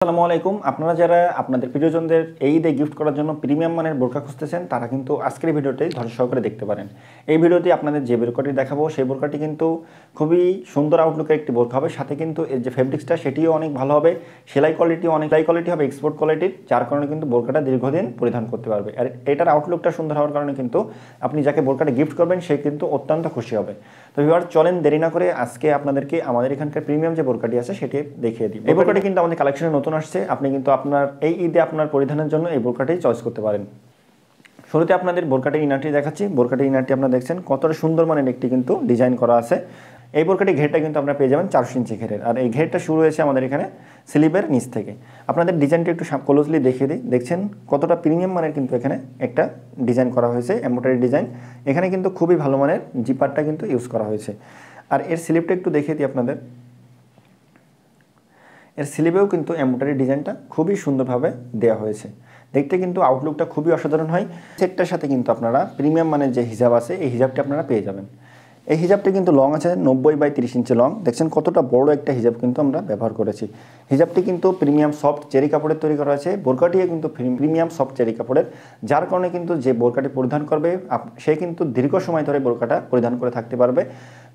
আসসালামু আলাইকুম। আপনারা যারা আপনাদের প্রিয়জনদের এই ঈদে গিফট করার জন্য প্রিমিয়াম মানের বোরকা খুঁজতেছেন তারা কিন্তু আজকের ভিডিওটি ধৈর্য সহকারে দেখতে পারেন। এই ভিডিওতে আপনাদের যে বোরকাটি দেখাবো সেই বোরকাটি কিন্তু খুবই সুন্দর আউটলুকের একটি বোরকা হবে, সাথে কিন্তু এর যে ফেব্রিক্সটা সেটিও অনেক ভালো হবে, সেলাই কোয়ালিটি হবে এক্সপোর্ট কোয়ালিটির, যার কারণে কিন্তু বোরকাটা দীর্ঘদিন পরিধান করতে পারবে। আর এটার আউটলুকটা সুন্দর হওয়ার কারণে কিন্তু আপনি যাকে বোরকাটা গিফট করবেন সে কিন্তু অত্যন্ত খুশি হবে। তো ভিউয়ার চলেন দেরি না করে আজকে আপনাদেরকে আমাদের এখানকার প্রিমিয়াম যে বোরকাটি আছে সেটি দেখিয়ে দিই। এই বোরকাটি কিন্তু আমাদের কালেকশনে নতুন আসছে, আপনি কিন্তু আপনার এই ঈদে আপনার পরিধানের জন্য এই বোরকাটি চয়েস করতে পারেন। শুরুতে আপনাদের বোরকাটির ইনারটি দেখাচ্ছি। বোরকাটির ইনারটি আপনারা দেখছেন কতটা সুন্দর মানের একটি কিন্তু ডিজাইন করা আছে। এই বোরকাটির ঘেরটা কিন্তু আপনারা পেয়ে যাবেন 400 ইঞ্চি ঘেরের, আর এই ঘেরটা শুরু হয়েছে আমাদের এখানে স্লিপের নিচ থেকে। আপনাদের ডিজাইনটি একটু ক্লোজলি দেখিয়ে দিই। দেখছেন কতটা প্রিমিয়াম মানের কিন্তু এখানে একটা ডিজাইন করা হয়েছে, এমব্রয়ডারি ডিজাইন। এখানে কিন্তু খুবই ভালো মানের জিপারটা কিন্তু ইউজ করা হয়েছে। আর এর স্লিপটা একটু দেখিয়ে দিই আপনাদের। এর স্লিপেও কিন্তু এমব্রয়ডারি ডিজাইনটা খুবই সুন্দরভাবে দেওয়া হয়েছে, দেখতে কিন্তু আউটলুকটা খুবই অসাধারণ হয়। সেটটার সাথে কিন্তু আপনারা প্রিমিয়াম মানের যে হিজাব আছে এই হিজাবটি আপনারা পেয়ে যাবেন। এই হিজাবটি কিন্তু লং আছে 90/30 ইঞ্চি লং। দেখছেন কতটা বড় একটা হিজাব কিন্তু আমরা ব্যবহার করেছি। হিজাবটি কিন্তু প্রিমিয়াম সফট চেরি কাপড়ের তৈরি করা হয়েছে, বোরকাটিও কিন্তু প্রিমিয়াম সফট চেরি কাপড়ের, যার কারণে কিন্তু যে বোরকাটি পরিধান করবে সে কিন্তু দীর্ঘ সময় ধরে বোরকাটা পরিধান করে থাকতে পারবে।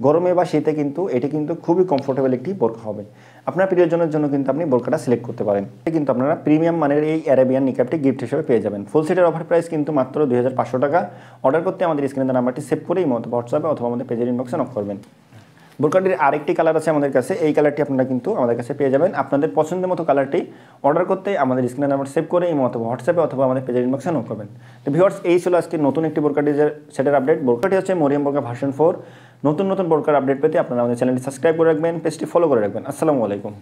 গরমে বা শীতে কিন্তু এটি কিন্তু খুবই কমফোর্টেবল একটি বোরকা হবে। আপনার প্রিয়জনের জন্য কিন্তু আপনি বোরকাটা সিলেক্ট করতে পারেন। কিন্তু আপনারা প্রিমিয়াম মানের এই অ্যারাবিয়ান নিকাবটি গিফট হিসেবে পেয়ে যাবেন। ফুল সেটের অফার প্রাইস কিন্তু মাত্র 2500 টাকা। অর্ডার করতে আমাদের স্ক্রিনের নাম্বারটি সেভ করেই হোয়াটসঅ্যাপে অথবা আমাদের পেজের ইনবক্সে নক করবেন। বোরকাটির আরেকটি কালার আছে আমাদের কাছে, এই কালারটি আপনারা কিন্তু আমাদের কাছে পেয়ে যাবেন। আপনাদের পছন্দের মতো কালারটি অর্ডার করতে আমাদের স্ক্রিনের নাম্বার সেভ করে এই মতো হোয়াটসঅ্যাপে অথবা আমাদের পেজের ইনবক্সে নক করবেন। তো ভিউয়ার্স, এই ছিল আজকে নতুন একটি বোরকাটির সেটের আপডেট। বোরকাটি হচ্ছে মরিয়ম বোরকা ভার্সন 4। নতুন বোরকার আপডেট পেতে আপনারা আমাদের চ্যানেলটি সাবস্ক্রাইব করে রাখবেন, পেজটি ফলো করে রাখবেন। আসসালামু আলাইকুম।